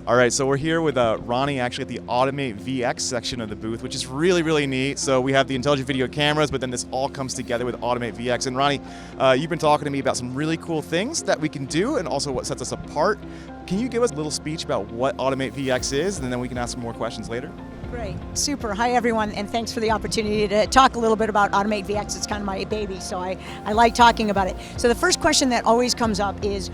All right, so we're here with Ronnie actually at the Automate VX section of the booth, which is really, really neat. So we have the intelligent video cameras, but then this all comes together with Automate VX. And Ronnie, you've been talking to me about some really cool things that we can do and also what sets us apart. Can you give us a little speech about what Automate VX is, and then we can ask some more questions later? Great, super. Hi everyone, and thanks for the opportunity to talk a little bit about Automate VX. It's kind of my baby, so I like talking about it. So the first question that always comes up is,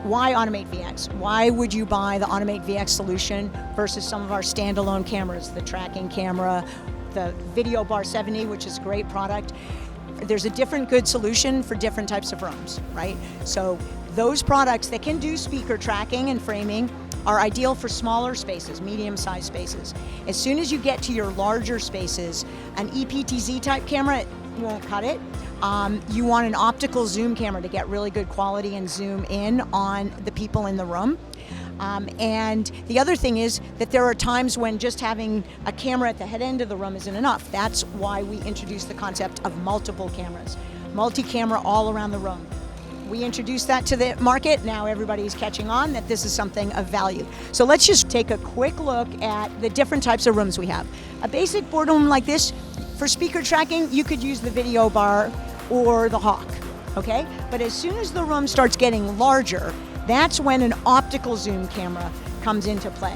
why Automate VX? Why would you buy the Automate VX solution versus some of our standalone cameras, the tracking camera, the Video Bar 70, which is a great product? There's a different good solution for different types of rooms, right? So those products that can do speaker tracking and framing are ideal for smaller spaces, medium-sized spaces. As soon as you get to your larger spaces, an EPTZ type camera won't cut it. You want an optical zoom camera to get really good quality and zoom in on the people in the room. And the other thing is that there are times when just having a camera at the head end of the room isn't enough. That's why we introduced the concept of multiple cameras, multi-camera all around the room. We introduced that to the market. Now everybody's catching on that this is something of value. So let's just take a quick look at the different types of rooms we have. A basic boardroom like this, for speaker tracking, you could use the Video Bar or the Hawk, okay? But as soon as the room starts getting larger, that's when an optical zoom camera comes into play.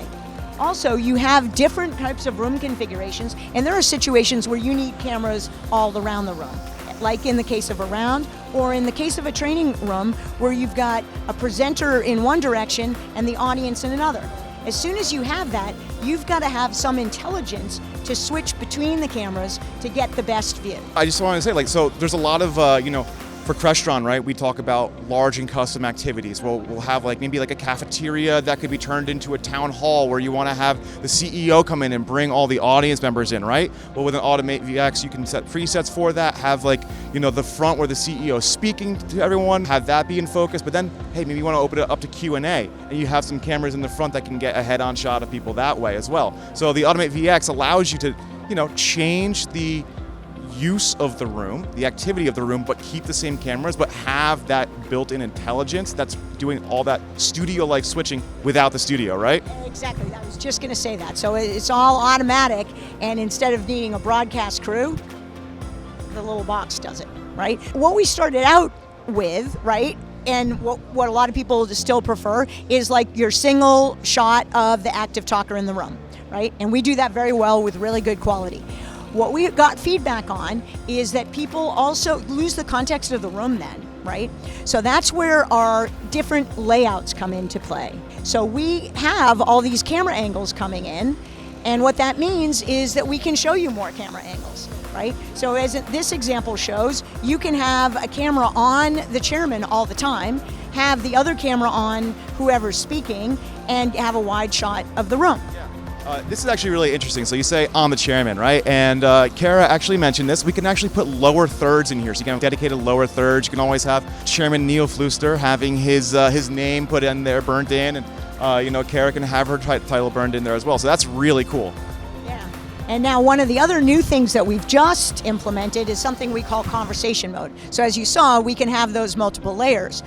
Also, you have different types of room configurations, and there are situations where you need cameras all around the room, like in the case of a round, or in the case of a training room where you've got a presenter in one direction and the audience in another. As soon as you have that, you've got to have some intelligence to switch between the cameras to get the best view. I just want to say, so there's a lot of, for Crestron, right, we talk about large and custom activities. We'll have maybe a cafeteria that could be turned into a town hall where you want to have the CEO come in and bring all the audience members in, right? Well, with an Automate VX, you can set presets for that, have the front where the CEO is speaking to everyone, have that be in focus, but then, hey, maybe you want to open it up to Q&A, and you have some cameras in the front that can get a head-on shot of people that way as well. So the Automate VX allows you to, change the use of the room, the activity of the room, but keep the same cameras, but have that built-in intelligence that's doing all that studio-like switching without the studio, right? Exactly, I was just going to say that. So it's all automatic, and instead of needing a broadcast crew, the little box does it, right? What we started out with, right, and what a lot of people still prefer is your single shot of the active talker in the room, right? And we do that very well with really good quality. What we got feedback on is that people also lose the context of the room then, right? So that's where our different layouts come into play. So we have all these camera angles coming in, and what that means is that we can show you more camera angles, right? So as this example shows, you can have a camera on the chairman all the time, have the other camera on whoever's speaking, and have a wide shot of the room. This is actually really interesting. So you say on the chairman, right? And Kara actually mentioned this. We can actually put lower thirds in here. So you can have dedicated lower thirds. You can always have Chairman Neil Flooster having his name put in there, burnt in, and Kara can have her title burned in there as well. So that's really cool. Yeah. And now one of the other new things that we've just implemented is something we call conversation mode. So as you saw, we can have those multiple layers.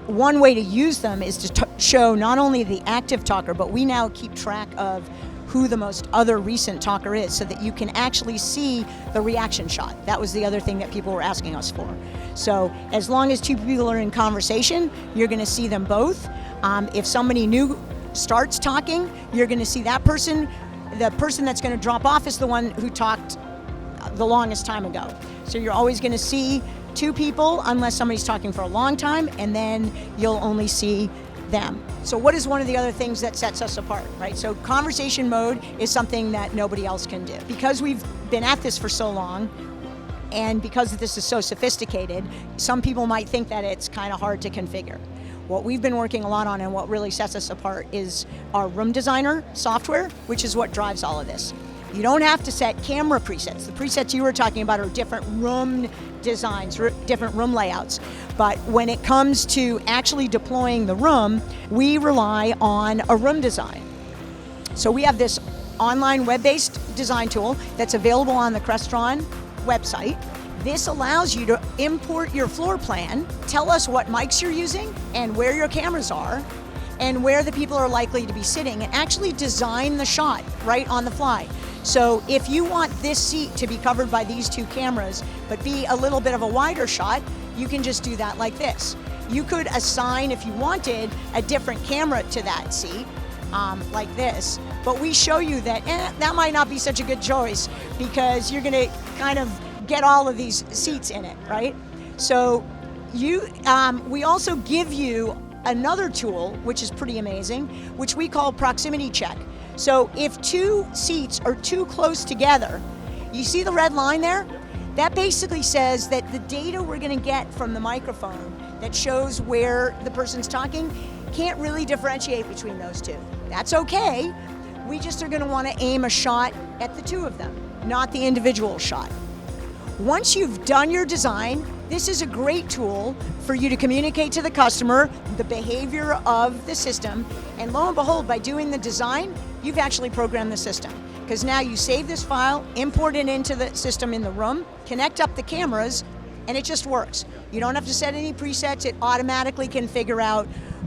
One way to use them is to show not only the active talker, but we now keep track of who the most other recent talker is, so that you can actually see the reaction shot. That was the other thing that people were asking us for. So as long as two people are in conversation, you're gonna see them both. If somebody new starts talking, you're gonna see that person. The person that's gonna drop off is the one who talked the longest time ago. So you're always gonna see two people unless somebody's talking for a long time, and then you'll only see them. So what is one of the other things that sets us apart, right? So conversation mode is something that nobody else can do. Because we've been at this for so long, and because this is so sophisticated, some people might think that it's kind of hard to configure. What we've been working a lot on and what really sets us apart is our room designer software, which is what drives all of this. You don't have to set camera presets. The presets you were talking about are different room designs, different room layouts. But when it comes to actually deploying the room, we rely on a room design. So we have this online web-based design tool that's available on the Crestron website. This allows you to import your floor plan, tell us what mics you're using and where your cameras are, and where the people are likely to be sitting, and actually design the shot right on the fly. So if you want this seat to be covered by these two cameras, but be a little bit of a wider shot, you can just do that like this. You could assign, if you wanted, a different camera to that seat, like this, but we show you that that might not be such a good choice because you're gonna kind of get all of these seats in it, right? So we also give you another tool, which is pretty amazing, which we call proximity check. So if two seats are too close together, you see the red line there? That basically says that the data we're gonna get from the microphone that shows where the person's talking can't really differentiate between those two. That's okay. We just are gonna wanna aim a shot at the two of them, not the individual shot. Once you've done your design, this is a great tool for you to communicate to the customer the behavior of the system, and lo and behold, by doing the design, you've actually programmed the system. Because now you save this file, import it into the system in the room, connect up the cameras, and it just works. You don't have to set any presets, it automatically can figure out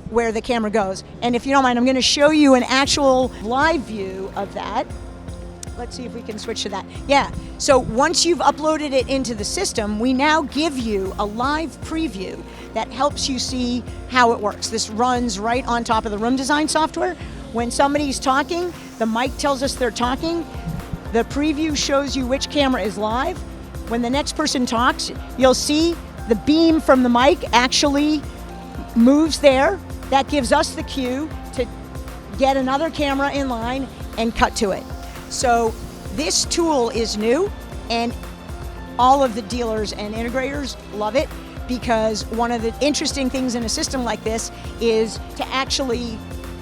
where the camera goes. And if you don't mind, I'm gonna show you an actual live view of that. Let's see if we can switch to that. Yeah, so once you've uploaded it into the system, we now give you a live preview that helps you see how it works. This runs right on top of the room design software. When somebody's talking, the mic tells us they're talking. The preview shows you which camera is live. When the next person talks, you'll see the beam from the mic actually moves there. That gives us the cue to get another camera in line and cut to it. So this tool is new, and all of the dealers and integrators love it, because one of the interesting things in a system like this is to actually,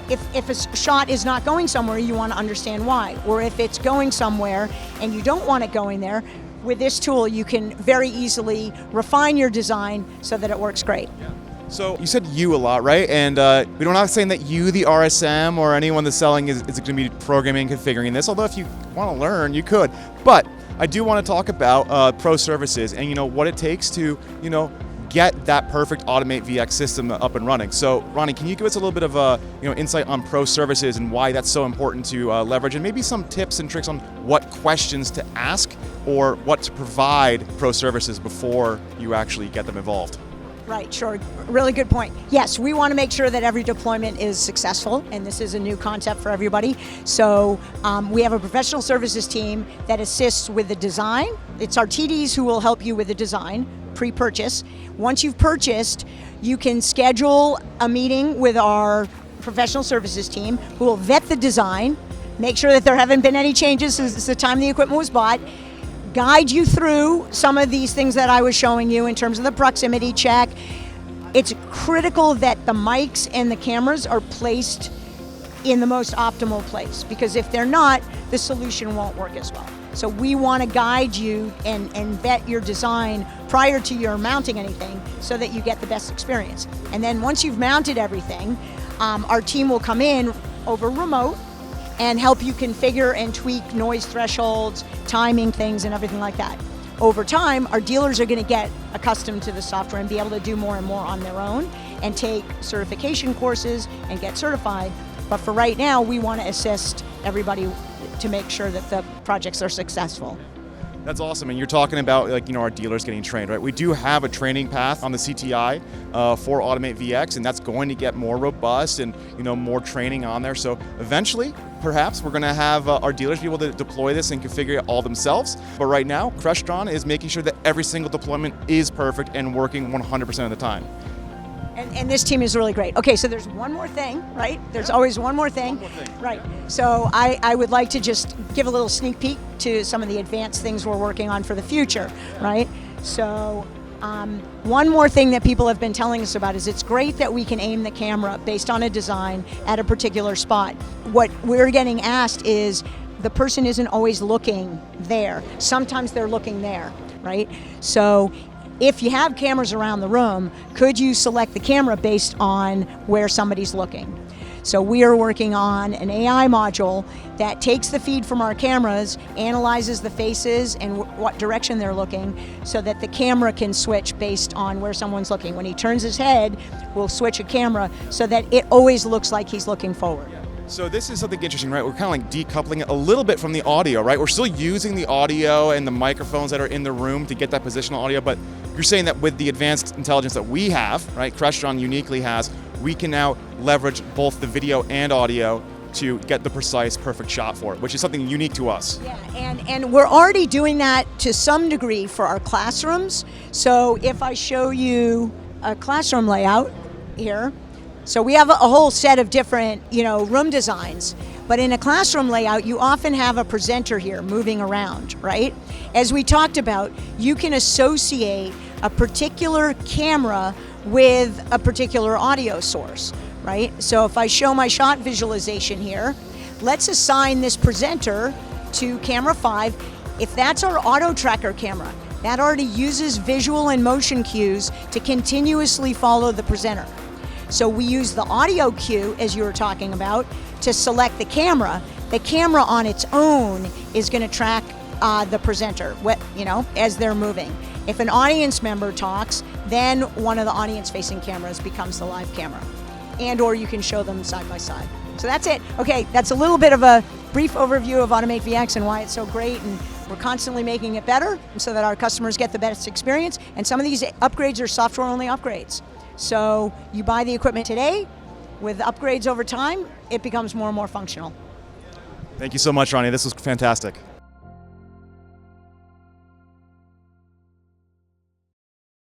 if a shot is not going somewhere, you want to understand why. Or if it's going somewhere and you don't want it going there, with this tool you can very easily refine your design so that it works great. Yeah. So you said you a lot, right? And we're not saying that you, the RSM, or anyone that's selling is going to be programming and configuring this, although if you want to learn, you could. But I do want to talk about pro services and what it takes to get that perfect Automate VX system up and running. So Ronnie, can you give us a little bit of insight on pro services and why that's so important to leverage, and maybe some tips and tricks on what questions to ask or what to provide pro services before you actually get them involved? Right, sure. Really good point. Yes, we want to make sure that every deployment is successful, and this is a new concept for everybody. So we have a professional services team that assists with the design. It's our TDs who will help you with the design, pre-purchase. Once you've purchased, you can schedule a meeting with our professional services team who will vet the design, make sure that there haven't been any changes since the time the equipment was bought, guide you through some of these things that I was showing you in terms of the proximity check. It's critical that the mics and the cameras are placed in the most optimal place, because if they're not, the solution won't work as well. So we want to guide you and vet your design prior to your mounting anything so that you get the best experience. And then once you've mounted everything, our team will come in over remote and help you configure and tweak noise thresholds, timing things, and everything like that. Over time, our dealers are going to get accustomed to the software and be able to do more and more on their own and take certification courses and get certified. But for right now, we want to assist everybody to make sure that the projects are successful. That's awesome, and you're talking about our dealers getting trained, right? We do have a training path on the CTI for Automate VX, and that's going to get more robust and more training on there. So eventually, perhaps we're going to have our dealers be able to deploy this and configure it all themselves. But right now, Crestron is making sure that every single deployment is perfect and working 100% of the time. And this team is really great. Okay, so there's one more thing, right? There's always one more thing. Right. So I would like to just give a little sneak peek to some of the advanced things we're working on for the future, right? So one more thing that people have been telling us about is it's great that we can aim the camera based on a design at a particular spot. What we're getting asked is the person isn't always looking there. Sometimes they're looking there, right? So if you have cameras around the room, could you select the camera based on where somebody's looking? So we are working on an AI module that takes the feed from our cameras, analyzes the faces and what direction they're looking, so that the camera can switch based on where someone's looking. When he turns his head, we'll switch a camera so that it always looks like he's looking forward. So this is something interesting, right? We're kind of like decoupling it a little bit from the audio, right? We're still using the audio and the microphones that are in the room to get that positional audio, but you're saying that with the advanced intelligence that we have, right, Crestron uniquely has, we can now leverage both the video and audio to get the precise, perfect shot for it, which is something unique to us. Yeah, and we're already doing that to some degree for our classrooms. So if I show you a classroom layout here, so we have a whole set of different, room designs. But in a classroom layout, you often have a presenter here moving around, right? As we talked about, you can associate a particular camera with a particular audio source, right? So if I show my shot visualization here, let's assign this presenter to camera 5. If that's our auto tracker camera, that already uses visual and motion cues to continuously follow the presenter. So we use the audio cue, as you were talking about, to select the camera. The camera on its own is going to track the presenter, as they're moving. If an audience member talks, then one of the audience-facing cameras becomes the live camera, or you can show them side by side. So that's it. Okay, that's a little bit of a brief overview of Automate VX and why it's so great, and we're constantly making it better so that our customers get the best experience. And some of these upgrades are software-only upgrades. So you buy the equipment today, with upgrades over time, it becomes more and more functional. Thank you so much, Ronnie. This was fantastic.